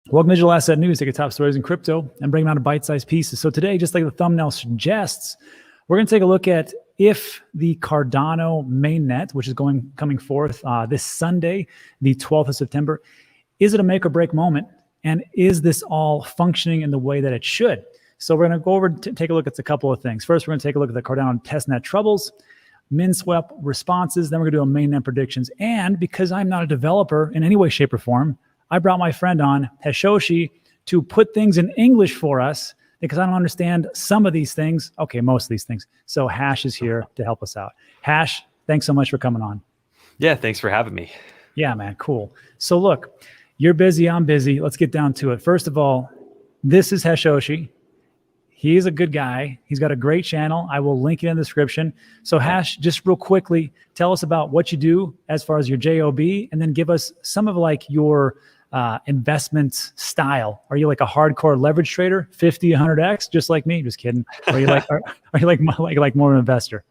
Welcome to Digital Asset News. Take the top stories in crypto and bring them out in bite-sized pieces. So today, just like the thumbnail suggests, we're going to take a look at if the Cardano mainnet, which is coming forth this Sunday, the 12th of September, is it a make or break moment? And is this all functioning in the way that it should? So we're going to go over to take a look at a couple of things. First, we're going to take a look at the Cardano testnet troubles, min swap responses. Then we're going to do a mainnet predictions. And because I'm not a developer in any way, shape, or form, I brought my friend on, Hashoshi, to put things in English for us because I don't understand some of these things. Okay, most of these things. So Hash is here to help us out. Hash, thanks so much for coming on. Yeah, thanks for having me. Yeah, man, cool. So look, you're busy, I'm busy. Let's get down to it. First of all, this is Hashoshi. He's a good guy. He's got a great channel. I will link it in the description. So Hash, just real quickly, tell us about what you do as far as your JOB, and then give us some of like your investment style. Are you like a hardcore leverage trader, 50, 100x, just like me? Just kidding. Are you like, are you like more of an investor?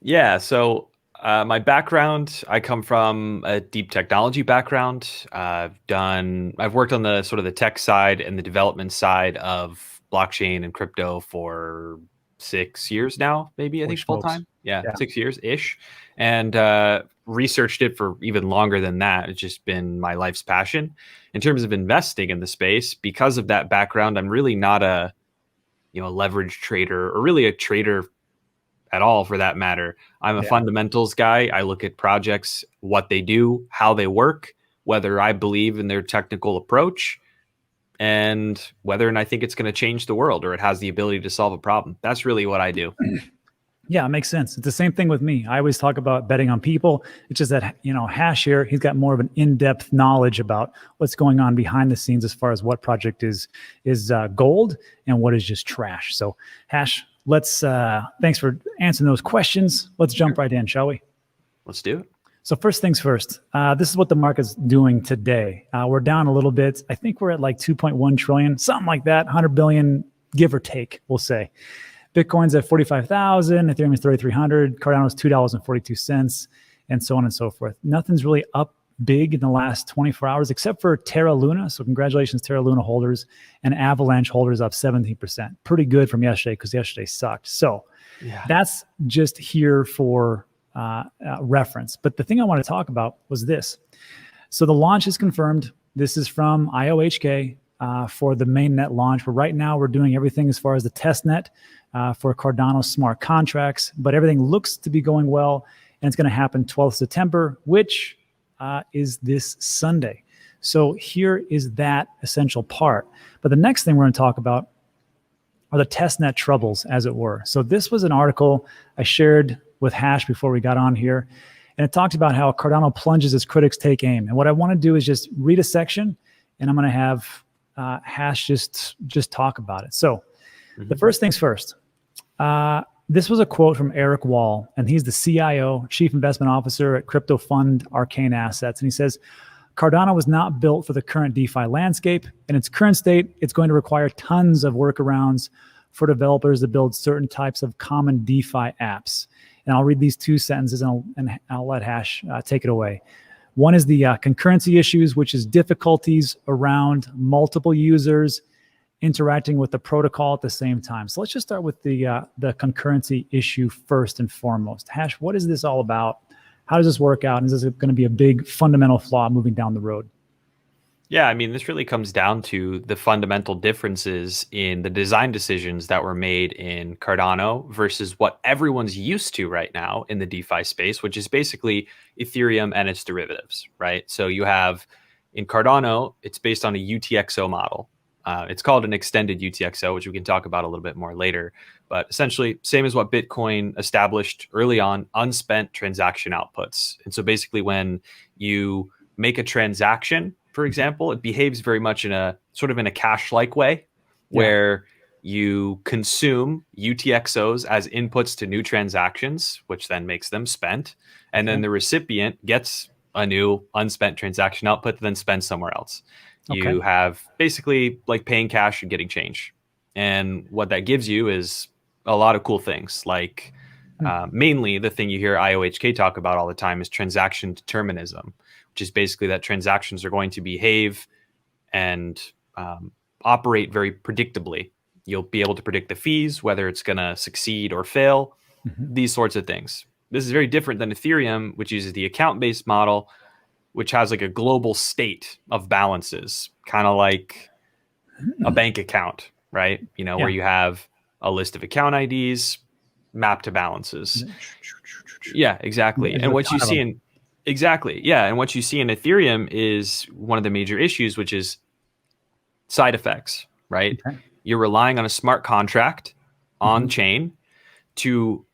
Yeah. So my background, I come from a deep technology background. I've worked on the sort of the tech side and the development side of blockchain and crypto for 6 years now, maybe. I think full time. Yeah, 6 years ish, and researched it for even longer than that. It's just been my life's passion. In terms of investing in the space, because of that background, I'm really not a leverage trader or really a trader at all for that matter. I'm a fundamentals guy. I look at projects, what they do, how they work, whether I believe in their technical approach, and whether or not I think it's going to change the world or it has the ability to solve a problem. That's really what I do. Yeah, it makes sense. It's the same thing with me. I always talk about betting on people. It's just that, Hash here, he's got more of an in-depth knowledge about what's going on behind the scenes as far as what project is gold and what is just trash. So Hash, thanks for answering those questions. Let's jump right in, shall we? Let's do it. So first things first, this is what the market's doing today. We're down a little bit. I think we're at like 2.1 trillion, something like that, 100 billion, give or take, we'll say. Bitcoin's at 45,000, Ethereum is 3,300, Cardano's $2.42, and so on and so forth. Nothing's really up big in the last 24 hours except for Terra Luna. So congratulations, Terra Luna holders, and Avalanche holders up 17%. Pretty good from yesterday because yesterday sucked. So that's just here for reference. But the thing I want to talk about was this. So the launch is confirmed. This is from IOHK for the mainnet launch. But right now we're doing everything as far as the test net for Cardano smart contracts. But everything looks to be going well. And it's going to happen 12th September, which is this Sunday. So here is that essential part. But the next thing we're going to talk about are the testnet troubles, as it were. So this was an article I shared with Hash before we got on here. And it talked about how Cardano plunges as critics take aim. And what I want to do is just read a section, and I'm going to have Hash just talk about it. So the first things first. This was a quote from Eric Wall, and he's the CIO, Chief Investment Officer at crypto fund Arcane Assets. And he says, Cardano was not built for the current DeFi landscape. In its current state, it's going to require tons of workarounds for developers to build certain types of common DeFi apps. And I'll read these two sentences and I'll let Hash take it away. One is the concurrency issues, which is difficulties around multiple users interacting with the protocol at the same time. So let's just start with the concurrency issue first and foremost. Hash, what is this all about? How does this work out? And is this going to be a big fundamental flaw moving down the road? Yeah, I mean, this really comes down to the fundamental differences in the design decisions that were made in Cardano versus what everyone's used to right now in the DeFi space, which is basically Ethereum and its derivatives, right? So you have in Cardano, it's based on a UTXO model. It's called an extended UTXO, which we can talk about a little bit more later. But essentially, same as what Bitcoin established early on, unspent transaction outputs. And so basically when you make a transaction, for example, it behaves very much in a sort of in a cash-like way where you consume UTXOs as inputs to new transactions, which then makes them spent. And then the recipient gets a new unspent transaction output to then spend somewhere else. You have basically like paying cash and getting change. And what that gives you is a lot of cool things. Like mainly the thing you hear IOHK talk about all the time is transaction determinism, which is basically that transactions are going to behave and operate very predictably. You'll be able to predict the fees, whether it's going to succeed or fail, these sorts of things. This is very different than Ethereum, which uses the account-based model, which has like a global state of balances, kind of like a bank account, right? You know, where you have a list of account IDs mapped to balances. Yeah, exactly. And what you see in and what you see in Ethereum is one of the major issues, which is side effects, right? Okay. You're relying on a smart contract on chain to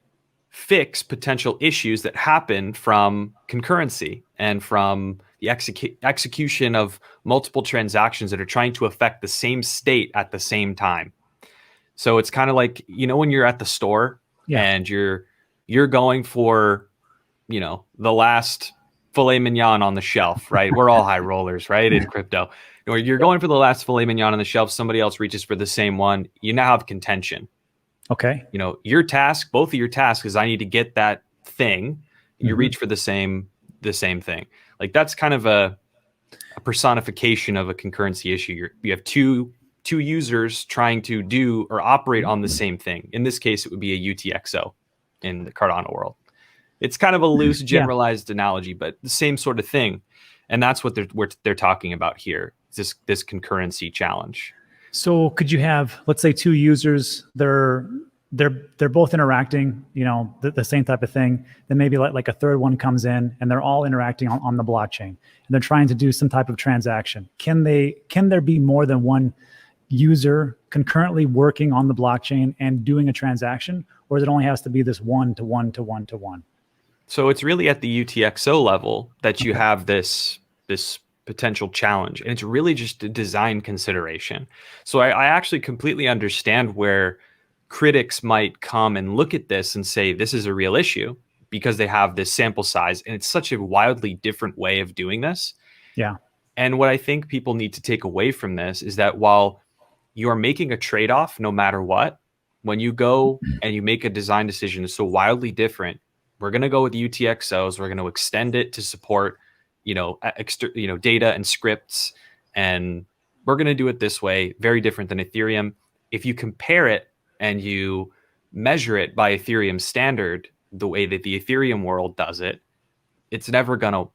fix potential issues that happen from concurrency and from the execution of multiple transactions that are trying to affect the same state at the same time. So it's kind of like, you know, when you're at the store and you're going for, you know, the last filet mignon on the shelf, right? We're all high rollers, right? In crypto. Or you're going for the last filet mignon on the shelf, somebody else reaches for the same one. You now have contention. Okay. You know, your task, both of your tasks is I need to get that thing. You reach for the same thing. Like that's kind of a personification of a concurrency issue. You have two users trying to do or operate on the same thing. In this case, it would be a UTXO in the Cardano world. It's kind of a loose, generalized analogy, but the same sort of thing. And that's what they're talking about here. This concurrency challenge. So could you have, let's say, two users, they're both interacting, you know, the same type of thing. Then maybe like a third one comes in and they're all interacting on the blockchain and they're trying to do some type of transaction. Can there be more than one user concurrently working on the blockchain and doing a transaction, or does it only has to be this one to one to one to one? So it's really at the UTXO level that you have this potential challenge, and it's really just a design consideration. So I actually completely understand where critics might come and look at this and say this is a real issue because they have this sample size and it's such a wildly different way of doing this. Yeah. And what I think people need to take away from this is that while you are making a trade-off no matter what, when you go and you make a design decision that's so wildly different, we're going to go with UTXOs. We're going to extend it to support, data and scripts, and we're going to do it this way. Very different than Ethereum. If you compare it and you measure it by Ethereum standard, the way that the Ethereum world does it, it's never going to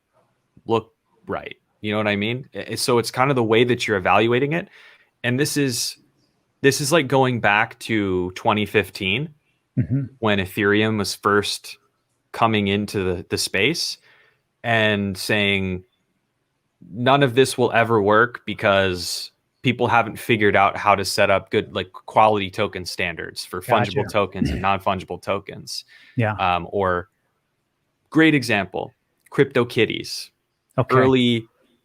look right. You know what I mean? So it's kind of the way that you're evaluating it. And this is like going back to 2015 when Ethereum was first coming into the space and saying none of this will ever work because people haven't figured out how to set up good, like, quality token standards for fungible tokens and non-fungible tokens. Yeah. Or great example, CryptoKitties, Okay.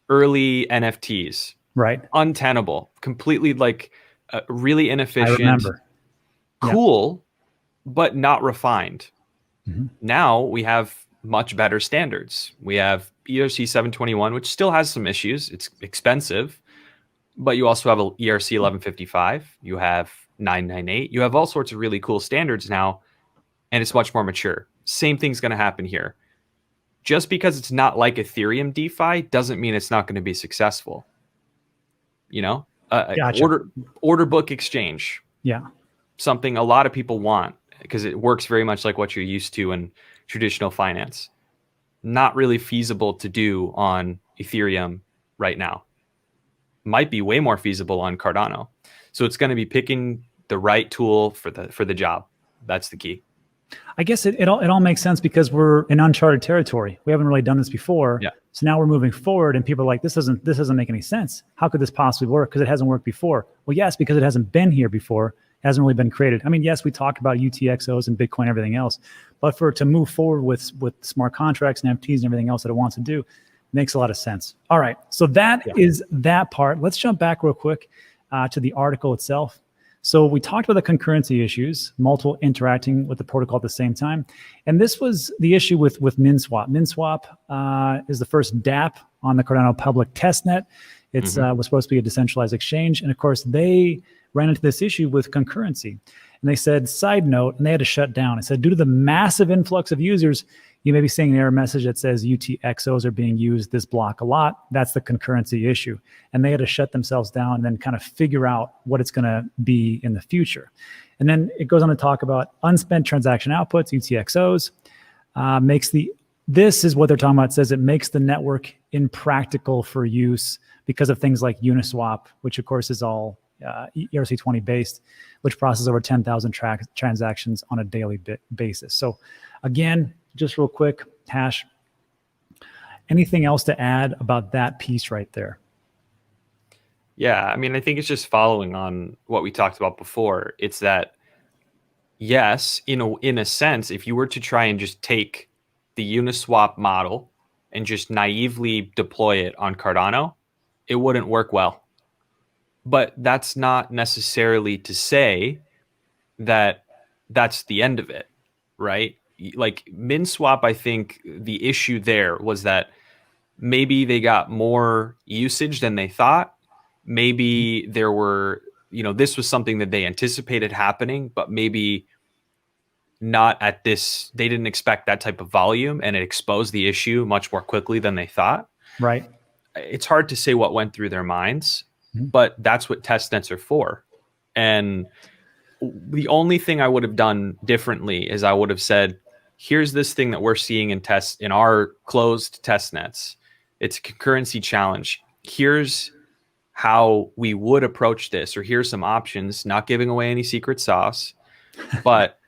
early NFTs, Right. untenable, completely really inefficient, I remember. cool, but not refined. Now we have much better standards. We have ERC 721, which still has some issues. It's expensive, but you also have a ERC 1155. You have 998. You have all sorts of really cool standards now, and it's much more mature. Same thing's going to happen here. Just because it's not like Ethereum DeFi doesn't mean it's not going to be successful. You know, Gotcha. order book exchange. Yeah. Something a lot of people want because it works very much like what you're used to in traditional finance. Not really feasible to do on Ethereum right now. Might be way more feasible on Cardano. So it's going to be picking the right tool for the job. That's the key. I guess it all makes sense because we're in uncharted territory. We haven't really done this before. Yeah. So now we're moving forward and people are like, this doesn't make any sense. How could this possibly work? Because it hasn't worked before. Well, yes, because it hasn't been here before. It hasn't really been created. I mean, yes, we talk about UTXOs and Bitcoin and everything else, but for it to move forward with smart contracts and NFTs and everything else that it wants to do makes a lot of sense. All right. So that is that part. Let's jump back real quick to the article itself. So we talked about the concurrency issues, multiple interacting with the protocol at the same time. And this was the issue with MinSwap. MinSwap is the first DApp on the Cardano public testnet. It's was supposed to be a decentralized exchange. And of course, they ran into this issue with concurrency. And they said, side note, and they had to shut down. It said, due to the massive influx of users, You may be seeing an error message that says UTXOs are being used this block a lot. That's the concurrency issue. And they had to shut themselves down and then kind of figure out what it's going to be in the future. And then it goes on to talk about unspent transaction outputs, UTXOs, this is what they're talking about. It says it makes the network impractical for use because of things like Uniswap, which of course is all ERC20 based, which processes over 10,000 transactions on a daily basis. So again, just real quick, Hash, anything else to add about that piece right there? Yeah, I mean, I think it's just following on what we talked about before. It's that, yes, in a sense, if you were to try and just take the Uniswap model and just naively deploy it on Cardano, it wouldn't work well. But that's not necessarily to say that that's the end of it, right? Like MinSwap, I think the issue there was that maybe they got more usage than they thought. Maybe there were, this was something that they anticipated happening, but maybe not at this, they didn't expect that type of volume, and it exposed the issue much more quickly than they thought. Right. It's hard to say what went through their minds, but that's what testnets are for. And the only thing I would have done differently is I would have said, here's this thing that we're seeing in our closed testnets. It's a concurrency challenge. Here's how we would approach this, or here's some options, not giving away any secret sauce, but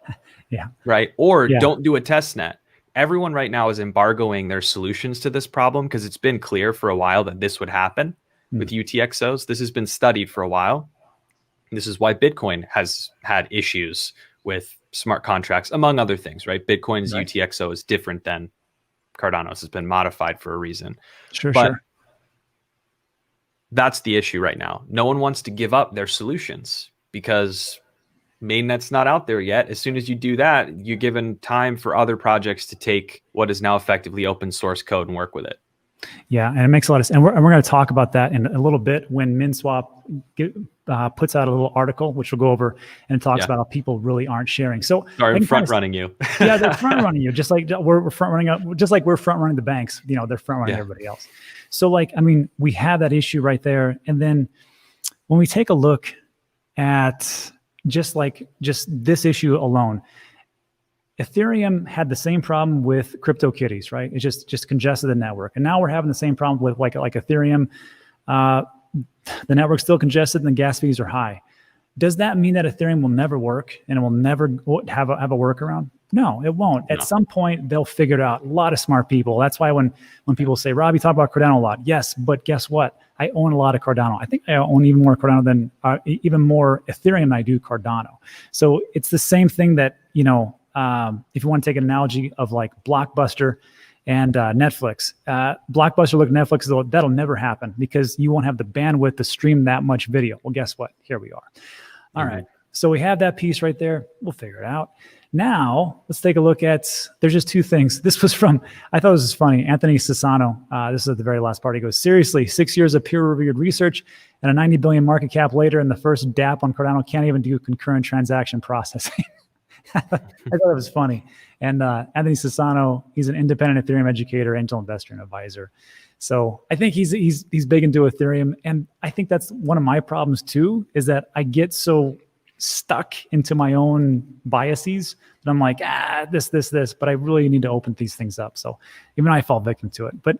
yeah. Right. Or don't do a test net. Everyone right now is embargoing their solutions to this problem because it's been clear for a while that this would happen with UTXOs. This has been studied for a while. This is why Bitcoin has had issues with smart contracts, among other things, right? Bitcoin's UTXO is different than Cardano's. It's been modified for a reason. But that's the issue right now. No one wants to give up their solutions because mainnet's not out there yet. As soon as you do that, you're given time for other projects to take what is now effectively open source code and work with it. Yeah, and it makes a lot of sense. And we're going to talk about that in a little bit when MinSwap puts out a little article, which we'll go over, and talks about how people really aren't sharing. So sorry, I'm front running you. Yeah, they're front running you, just like we're front running. Just like we're front running the banks. They're front running everybody else. So we have that issue right there. And then when we take a look at just this issue alone, Ethereum had the same problem with CryptoKitties, right? It just congested the network. And now we're having the same problem with like Ethereum. The network's still congested and the gas fees are high. Does that mean that Ethereum will never work and it will never have a workaround? No, it won't. At some point, they'll figure it out. A lot of smart people. That's why when people say, Rob, you talk about Cardano a lot. Yes, but guess what? I own a lot of Cardano. I think I own even more Cardano than even more Ethereum than I do Cardano. So it's the same thing that, if you want to take an analogy of like Blockbuster and Netflix. Blockbuster look at Netflix, that'll never happen because you won't have the bandwidth to stream that much video. Well, guess what? Here we are. All right. So we have that piece right there. We'll figure it out. Now, let's take a look at, there's just two things. This was from, I thought this was funny, Anthony Sassano. This is at the very last part. He goes, seriously, 6 years of peer-reviewed research and a 90 billion market cap later, and the first DApp on Cardano can't even do concurrent transaction processing. I thought it was funny. And Anthony Sassano, he's an independent Ethereum educator, angel investor, and advisor. So I think he's big into Ethereum. And I think that's one of my problems too, is that I get so stuck into my own biases that I'm like, this, but I really need to open these things up. So even I fall victim to it. But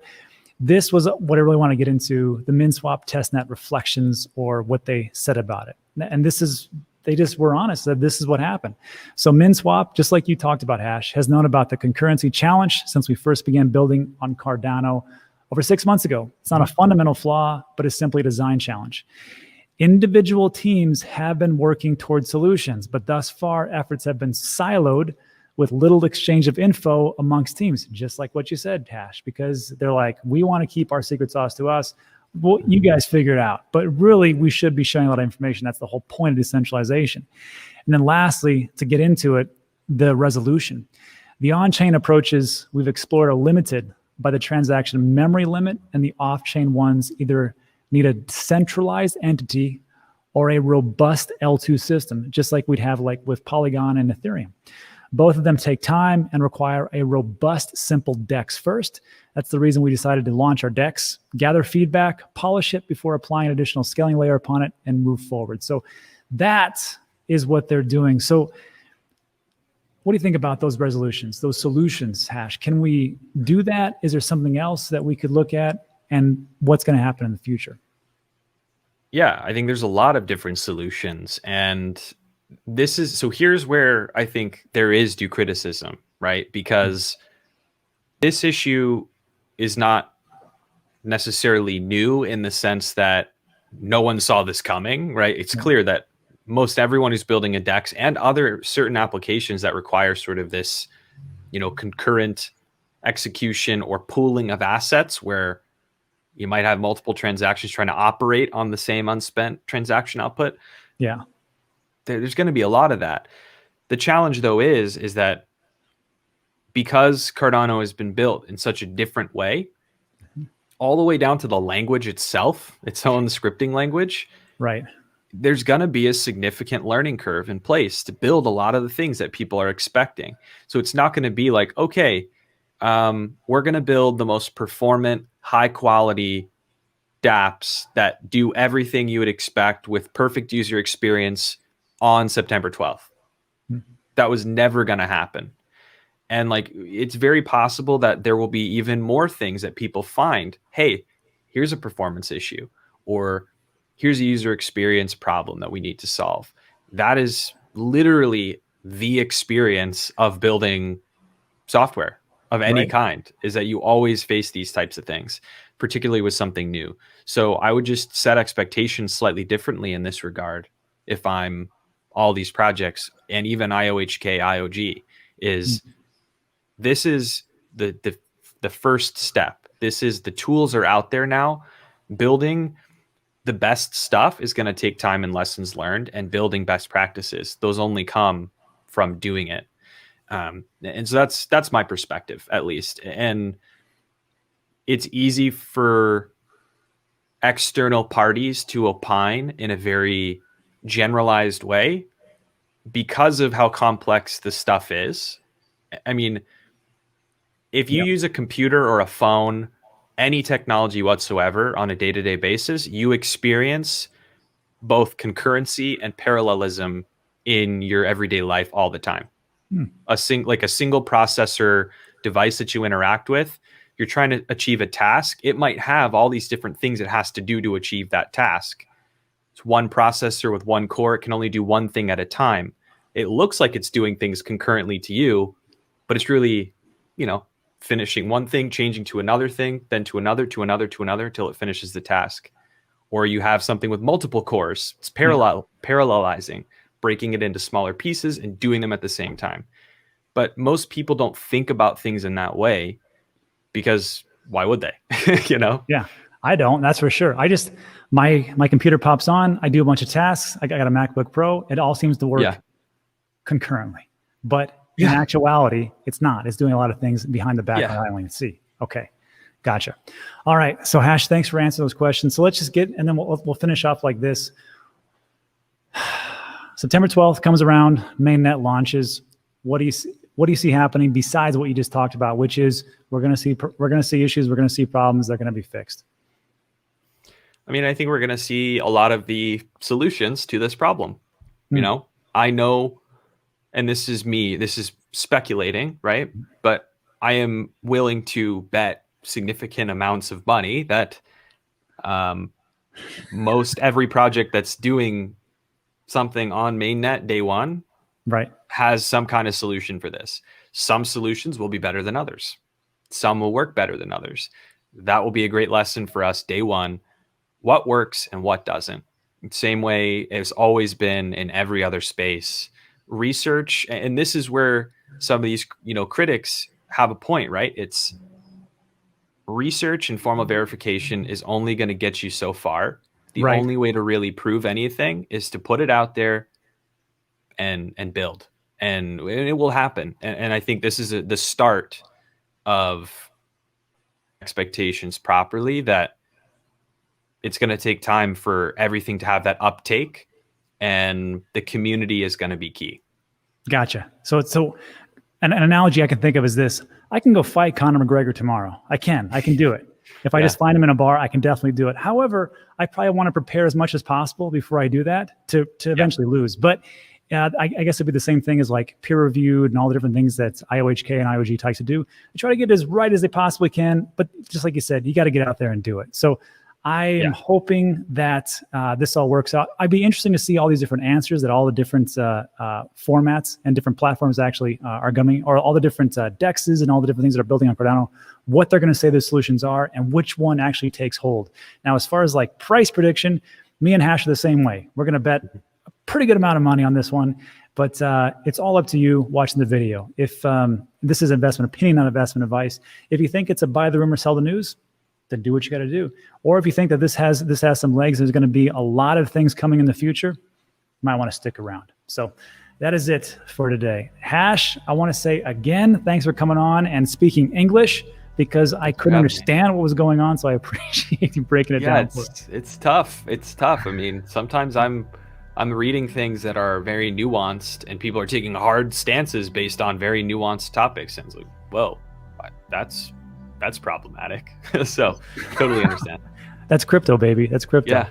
this was what I really want to get into, the MinSwap testnet reflections, or what they said about it. And this is, they just were honest that this is what happened. So MinSwap, just like you talked about, Hash, has known about the concurrency challenge since we first began building on Cardano over 6 months ago. It's not a fundamental flaw, but it's simply a design challenge. Individual teams have been working towards solutions, but thus far efforts have been siloed with little exchange of info amongst teams, just like what you said, Hash, because they're like, we want to keep our secret sauce to us. Well, you guys figure it out. But really, we should be sharing a lot of information. That's the whole point of decentralization. And then lastly, to get into it, the resolution. The on-chain approaches we've explored are limited by the transaction memory limit, and the off-chain ones either need a centralized entity or a robust L2 system, just like we'd have like with Polygon and Ethereum. Both of them take time and require a robust, simple DEX first. That's the reason we decided to launch our DEX, gather feedback, polish it before applying an additional scaling layer upon it, and move forward. So that is what they're doing. So what do you think about those resolutions, those solutions, Hash? Can we do that? Is there something else that we could look at? And what's going to happen in the future? Yeah, I think there's a lot of different solutions. And here's where I think there is due criticism, right? Because this issue is not necessarily new in the sense that no one saw this coming, right? It's clear that most everyone who's building a DEX and other certain applications that require sort of this, concurrent execution or pooling of assets where you might have multiple transactions trying to operate on the same unspent transaction output. Yeah. There's going to be a lot of that. The challenge, though, is that because Cardano has been built in such a different way, all the way down to the language itself, its own scripting language, right? There's going to be a significant learning curve in place to build a lot of the things that people are expecting. So it's not going to be like, okay, we're going to build the most performant, high quality dApps that do everything you would expect with perfect user experience on September 12th. That was never going to happen. And it's very possible that there will be even more things that people find, hey, here's a performance issue, or here's a user experience problem that we need to solve. That is literally the experience of building software of any kind, is that you always face these types of things, particularly with something new. So I would just set expectations slightly differently in this regard. If I'm all these projects and even IOHK, IOG, this is the first step. This is, the tools are out there now. Building the best stuff is going to take time and lessons learned, and building best practices, those only come from doing it. And so that's my perspective, at least. And it's easy for external parties to opine in a very generalized way because of how complex the stuff is. I mean, if you use a computer or a phone, any technology whatsoever on a day-to-day basis, you experience both concurrency and parallelism in your everyday life all the time. A single processor device that you interact with, you're trying to achieve a task. It might have all these different things it has to do to achieve that task. It's one processor with one core. It can only do one thing at a time. It looks like it's doing things concurrently to you, but it's really, finishing one thing, changing to another thing, then to another, to another, to another, till it finishes the task. Or you have something with multiple cores. It's parallelizing, breaking it into smaller pieces and doing them at the same time. But most people don't think about things in that way, because why would they? Yeah, I don't. That's for sure. My computer pops on. I do a bunch of tasks. I got a MacBook Pro. It all seems to work concurrently. But in actuality, it's not. It's doing a lot of things behind the background I don't even see. Okay, gotcha. All right. So Hash, thanks for answering those questions. So let's just and then we'll finish off like this. September 12th comes around, mainnet launches. What do you see happening besides what you just talked about, which is we're going to see issues, we're going to see problems, they're going to be fixed? I mean, I think we're going to see a lot of the solutions to this problem. I know, and this is speculating, right? But I am willing to bet significant amounts of money that most every project that's doing something on mainnet day one has some kind of solution for this. Some solutions will be better than others. Some will work better than others. That will be a great lesson for us day one, what works and what doesn't. Same way it's always been in every other space. Research, and this is where some of these critics have a point, right? It's research and formal verification is only going to get you so far. The only way to really prove anything is to put it out there and build, and it will happen. And I think this is the start of expectations properly, that it's going to take time for everything to have that uptake, and the community is going to be key. Gotcha. So an analogy I can think of is this: I can go fight Conor McGregor tomorrow. I can do it. If I just find him in a bar, I can definitely do it. However, I probably want to prepare as much as possible before I do that to eventually lose. But I guess it'd be the same thing as like peer reviewed and all the different things that IOHK and IOG types to do. They try to get it as right as they possibly can. But just like you said, you got to get out there and do it. So I am hoping that this all works out. I'd be interesting to see all these different answers that all the different formats and different platforms actually are coming, or all the different DEXs and all the different things that are building on Cardano, what they're going to say the solutions are and which one actually takes hold. Now, as far as like price prediction, me and Hash are the same way. We're going to bet a pretty good amount of money on this one, but it's all up to you watching the video. If this is investment opinion, not investment advice, if you think it's a buy the rumor, sell the news, then do what you got to do. Or if you think that this has some legs, there's going to be a lot of things coming in the future, you might want to stick around. So that is it for today. Hash, I want to say again, thanks for coming on and speaking English, because I couldn't understand what was going on. So I appreciate you breaking it down. It's tough. It's tough. I mean, sometimes I'm reading things that are very nuanced and people are taking hard stances based on very nuanced topics. And it's like, whoa, that's problematic. So totally understand. That's crypto, baby. That's crypto. Yeah.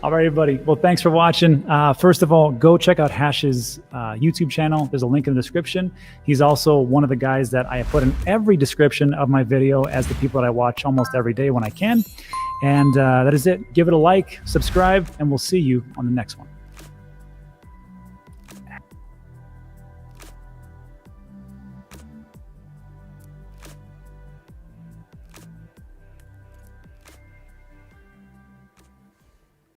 All right, everybody. Well, thanks for watching. First of all, go check out Hash's YouTube channel. There's a link in the description. He's also one of the guys that I put in every description of my video as the people that I watch almost every day when I can. And that is it. Give it a like, subscribe, and we'll see you on the next one.